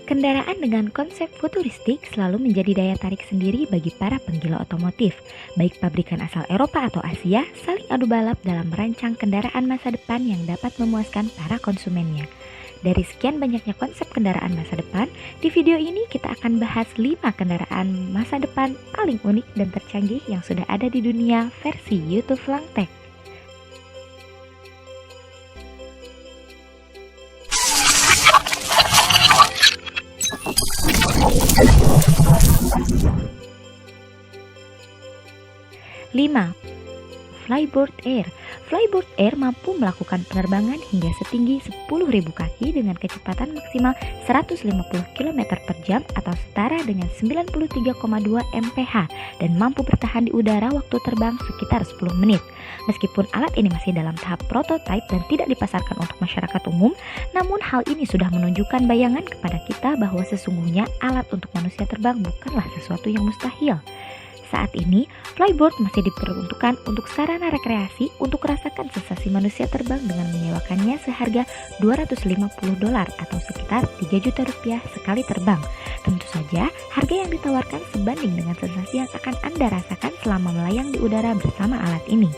Kendaraan dengan konsep futuristik selalu menjadi daya tarik sendiri bagi para penggila otomotif. Baik pabrikan asal Eropa atau Asia saling adu balap dalam merancang kendaraan masa depan yang dapat memuaskan para konsumennya. Dari sekian banyaknya konsep kendaraan masa depan, di video ini kita akan bahas 5 kendaraan masa depan paling unik dan tercanggih yang sudah ada di dunia versi YouTube Langtech. Lima, Flybird Air. Flybird Air mampu melakukan penerbangan hingga setinggi 10.000 kaki dengan kecepatan maksimal 150 km per jam atau setara dengan 93,2 mph dan mampu bertahan di udara waktu terbang sekitar 10 menit. Meskipun alat ini masih dalam tahap prototipe dan tidak dipasarkan untuk masyarakat umum, namun hal ini sudah menunjukkan bayangan kepada kita bahwa sesungguhnya alat untuk manusia terbang bukanlah sesuatu yang mustahil. Saat ini, Flybird masih diperuntukkan untuk sarana rekreasi untuk merasakan sensasi manusia terbang dengan menyewakannya seharga $250 atau sekitar 3 juta rupiah sekali terbang. Tentu saja, harga yang ditawarkan sebanding dengan sensasi yang akan Anda rasakan selama melayang di udara bersama alat ini.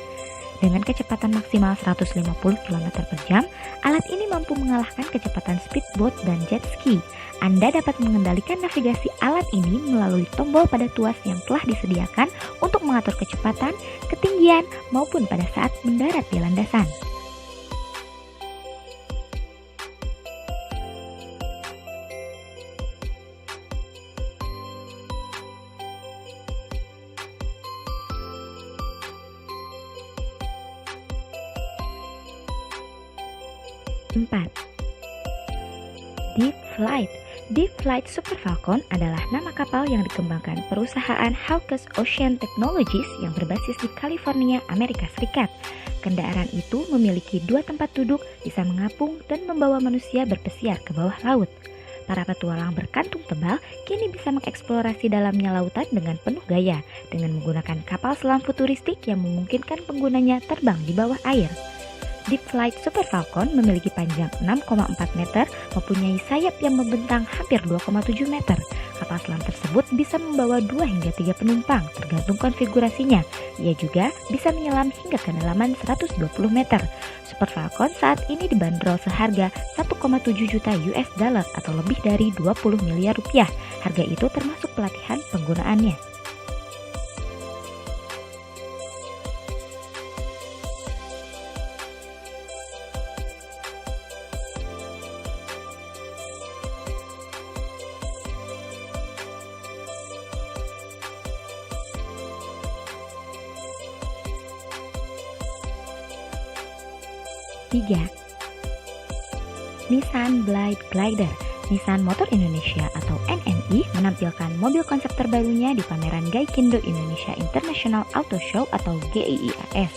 Dengan kecepatan maksimal 150 km per jam, alat ini mampu mengalahkan kecepatan speedboat dan jet ski. Anda dapat mengendalikan navigasi alat ini melalui tombol pada tuas yang telah disediakan untuk mengatur kecepatan, ketinggian, maupun pada saat mendarat di landasan. Empat, Deep Flight. Deep Flight Super Falcon adalah nama kapal yang dikembangkan perusahaan Hawke's Ocean Technologies yang berbasis di California, Amerika Serikat. Kendaraan itu memiliki 2 tempat duduk, bisa mengapung dan membawa manusia berpesiar ke bawah laut. Para petualang berkantung tebal kini bisa mengeksplorasi dalamnya lautan dengan penuh gaya dengan menggunakan kapal selam futuristik yang memungkinkan penggunanya terbang di bawah air. Deep Flight Super Falcon memiliki panjang 6,4 meter, mempunyai sayap yang membentang hampir 2,7 meter. Kapal selam tersebut bisa membawa 2 hingga 3 penumpang, tergantung konfigurasinya. Ia juga bisa menyelam hingga kedalaman 120 meter. Super Falcon saat ini dibanderol seharga 1,7 juta US dollar atau lebih dari 20 miliar rupiah. Harga itu termasuk pelatihan penggunaannya. Tiga, Nissan Blade Glider. Nissan Motor Indonesia atau NMI menampilkan mobil konsep terbarunya di pameran Gaikindo Indonesia International Auto Show atau GIIAS.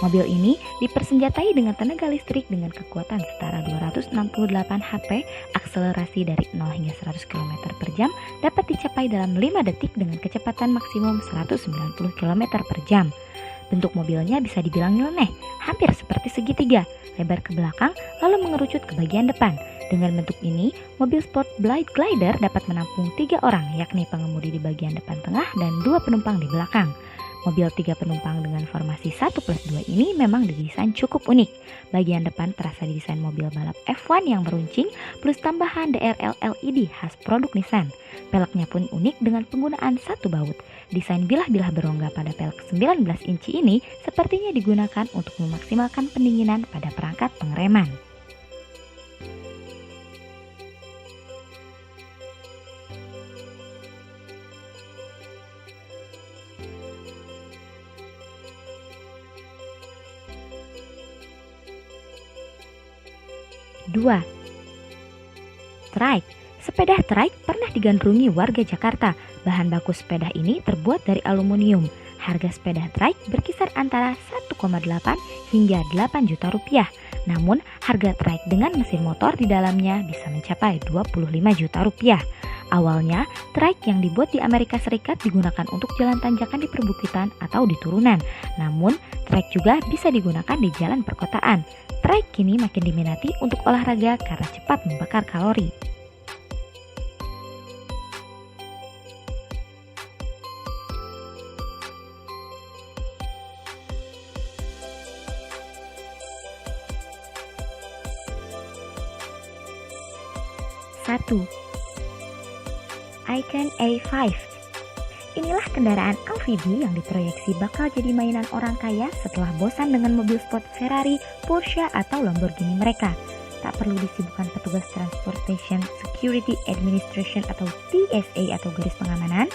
Mobil ini dipersenjatai dengan tenaga listrik dengan kekuatan setara 268 HP, akselerasi dari 0 hingga 100 km per jam dapat dicapai dalam 5 detik dengan kecepatan maksimum 190 km per jam. Bentuk mobilnya bisa dibilang nyeleneh, hampir seperti segitiga, lebar ke belakang lalu mengerucut ke bagian depan. Dengan bentuk ini, mobil sport Blade Glider dapat menampung 3 orang, yakni pengemudi di bagian depan tengah dan 2 penumpang di belakang. Mobil 3 penumpang dengan formasi 1+2 ini memang didesain cukup unik. Bagian depan terasa didesain mobil balap F1 yang meruncing plus tambahan DRL LED khas produk Nissan. Peleknya pun unik dengan penggunaan 1 baut. Desain bilah-bilah berongga pada pelek 19 inci ini sepertinya digunakan untuk memaksimalkan pendinginan pada perangkat pengereman. Dua, Trike. Sepeda trike pernah digandrungi warga Jakarta. Bahan baku sepeda ini terbuat dari aluminium. Harga sepeda trike berkisar antara 1,8 hingga 8 juta rupiah. Namun, harga trike dengan mesin motor di dalamnya bisa mencapai 25 juta rupiah. Awalnya, trike yang dibuat di Amerika Serikat digunakan untuk jalan tanjakan di perbukitan atau di turunan. Namun, trike juga bisa digunakan di jalan perkotaan. Trike kini makin diminati untuk olahraga karena cepat membakar kalori. 1. Icon A5. Inilah kendaraan amfibi yang diproyeksi bakal jadi mainan orang kaya setelah bosan dengan mobil sport Ferrari, Porsche, atau Lamborghini mereka. Tak perlu disibukkan petugas Transportation Security Administration atau TSA atau garis pengamanan.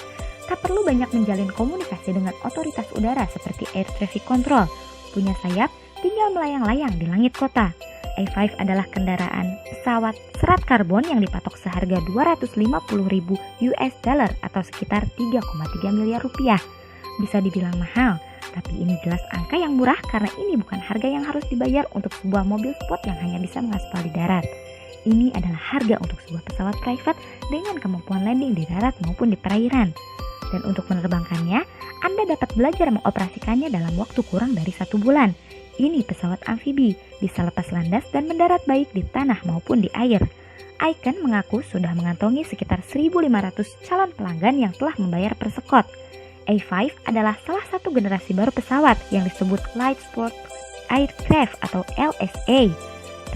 Tak perlu banyak menjalin komunikasi dengan otoritas udara seperti Air Traffic Control. Punya sayap, tinggal melayang-layang di langit kota. A5 adalah kendaraan pesawat serat karbon yang dipatok seharga 250.000 US dollar atau sekitar 3,3 miliar rupiah. Bisa dibilang mahal, tapi ini jelas angka yang murah karena ini bukan harga yang harus dibayar untuk sebuah mobil sport yang hanya bisa mengaspal di darat. Ini adalah harga untuk sebuah pesawat private dengan kemampuan landing di darat maupun di perairan. Dan untuk menerbangkannya, Anda dapat belajar mengoperasikannya dalam waktu kurang dari 1 bulan. Ini pesawat amfibi, bisa lepas landas dan mendarat baik di tanah maupun di air. Icon mengaku sudah mengantongi sekitar 1.500 calon pelanggan yang telah membayar per sekot. A5 adalah salah satu generasi baru pesawat yang disebut Light Sport Aircraft atau LSA.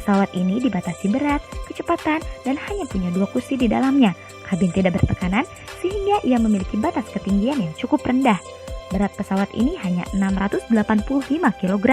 Pesawat ini dibatasi berat, kecepatan, dan hanya punya 2 kursi di dalamnya. Kabin tidak bertekanan sehingga ia memiliki batas ketinggian yang cukup rendah. Berat pesawat ini hanya 685 kg,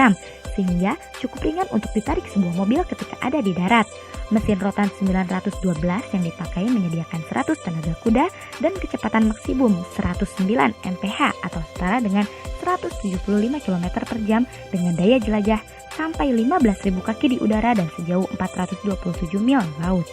sehingga cukup ringan untuk ditarik sebuah mobil ketika ada di darat. Mesin rotan 912 yang dipakai menyediakan 100 tenaga kuda dan kecepatan maksimum 109 mph atau setara dengan 175 km per jam dengan daya jelajah sampai 15.000 kaki di udara dan sejauh 427 mil laut.